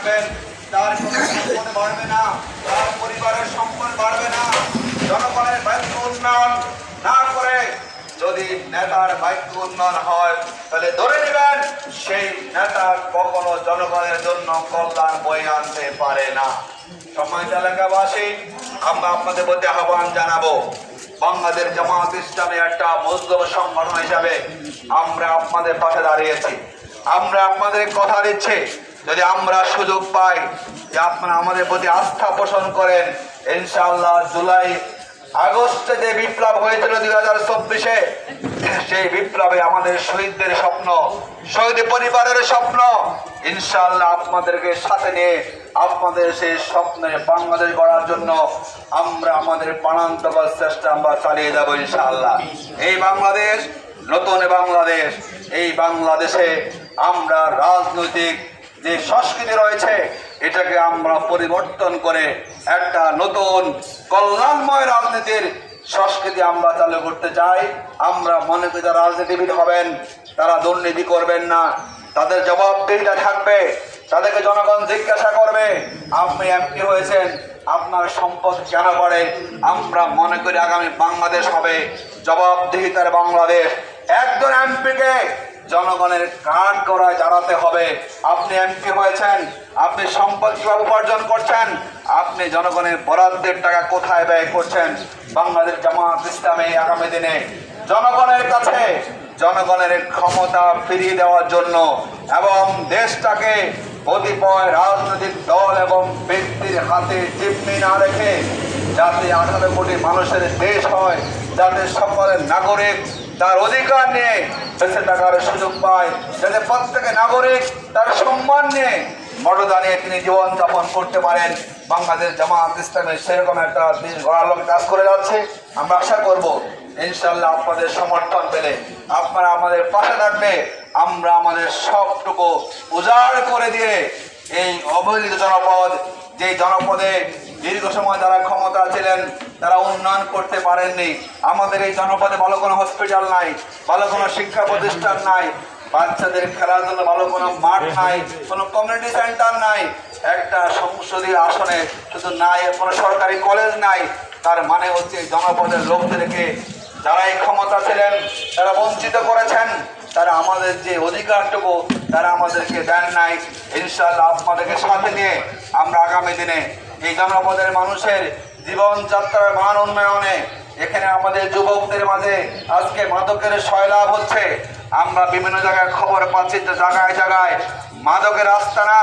থাকবেন তার কোনো সম্পদ বাড়বে না, তার পরিবারের সম্পদ বাড়বে না। জনগণের বাক্য উন্নয়ন না করে যদি নেতার বাক্য উন্নয়ন হয় তাহলে ধরে নেবেন সেই নেতা কখনো জনগণের জন্য কল্যাণ বয়ে আনতে পারে না। সম্মানিত এলাকাবাসী, আমরা আপনাদের প্রতি আহ্বান জানাবো, বাংলাদেশ জামাত ইসলামী একটা মজলুম সংগঠন হিসাবে আমরা আপনাদের পাশে দাঁড়িয়েছি। আমরা আপনাদের কথা দিচ্ছি, যদি আমরা সুযোগ পাই যে আপনারা আমাদের প্রতি আস্থা পোষণ করেন, ইনশাআল্লাহ জুলাই আগস্টে যে বিপ্লব হয়েছিল 2024-এ, সেই বিপ্লবে আমাদের শহীদদের স্বপ্ন, শহীদ পরিবারের স্বপ্ন, ইনশাআল্লাহ আপনাদেরকে সাথে নিয়ে আপনাদের সেই স্বপ্নের বাংলাদেশ গড়ার জন্য আমরা আমাদের প্রাণান্তকর চেষ্টা আমরা চালিয়ে যাবো ইনশাআল্লাহ। এই বাংলাদেশ নতুন বাংলাদেশ, এই বাংলাদেশে আমরা রাজনৈতিক যে সংস্কৃতি রয়েছে এটাকে আমরা পরিবর্তন করে একটা নতুন কল্যাণময় রাজনীতির সংস্কৃতি আমরা চালু করতে চাই। আমরা মনে করি যারা রাজনীতিবিদ হবেন তারা দুর্নীতি করবেন না, তাদের জবাবদিহিতা থাকবে, তাদেরকে জনগণ জিজ্ঞাসা করবে আপনি এমপি হয়েছেন, আপনার সম্পদ কেন করে। আমরা মনে করি আগামী বাংলাদেশ হবে জবাবদিহিতার বাংলাদেশ। একজন এমপিকে জনগণের কাঠ গড়ায় দাঁড়াতে হবে। আপনি এমপি হয়েছেন, আপনি সম্পদ কিভাবে উপার্জন করছেন, আপনি জনগণের বরাদ্দের টাকা কোথায় ব্যয় করছেন। বাংলাদেশ জামাত ইসলামী আগামী দিনে জনগণের কাছে জনগণের ক্ষমতা ফিরিয়ে দেওয়ার জন্য এবং দেশটাকে কতিপয় রাজনৈতিক দল এবং ব্যক্তির হাতে জিম্মি না রেখে যাতে 18 কোটি মানুষের দেশ হয়, যাতে সকলের নাগরিক তার অধিকার নিয়ে বেঁচে থাকার সুযোগ পায়, যাতে প্রত্যেকে নাগরিক তার সম্মান নিয়ে মর্যাদা নিয়ে তিনি জীবনযাপন করতে পারেন। বাংলাদেশ জামাত ইসলামী সেরকম একটা দেশ গড়ার লক্ষ্যে কাজ করে যাচ্ছে। আমরা আশা করব ইনশাআল্লাহ আপনাদের সমর্থন পেলে আপনারা আমাদের পাশে থাকবে। আমরা আমাদের সবটুকু উজাড় করে দিয়ে এই অবহেলিত জনপদ, যে জনপদে দীর্ঘ সময় যারা ক্ষমতা ছিলেন তারা উন্নয়ন করতে পারেননি, আমাদের এই জনপদে ভালো কোনো হসপিটাল নাই, ভালো কোনো শিক্ষা প্রতিষ্ঠান নাই, বাচ্চাদের খেলার জন্য ভালো কোনো মাঠ নাই, কোনো কমিউনিটি সেন্টার নাই, একটা সংসদীয় আসনে শুধু নাই, কোনো সরকারি কলেজ নাই। তার মানে হচ্ছে জনপদের লোকদেরকে যারা এই ক্ষমতা ছিলেন তারা বঞ্চিত করেছেন, তারা আমাদের যে অধিকারটুকু তারা আমাদেরকে দেন নাই। ইনশাআল্লাহ আপনাদেরকে সাথে নিয়ে আমরা আগামী দিনে এই জনপদের মানুষের জীবনযাত্রার মান উন্নয়নে, এখানে আমাদের যুবকদের মাঝে আজকে মাদকের সয়লাভ হচ্ছে। আমরা বিভিন্ন জায়গায় খবর পাচ্ছি যে জায়গায় জায়গায় মাদকের আস্তানা,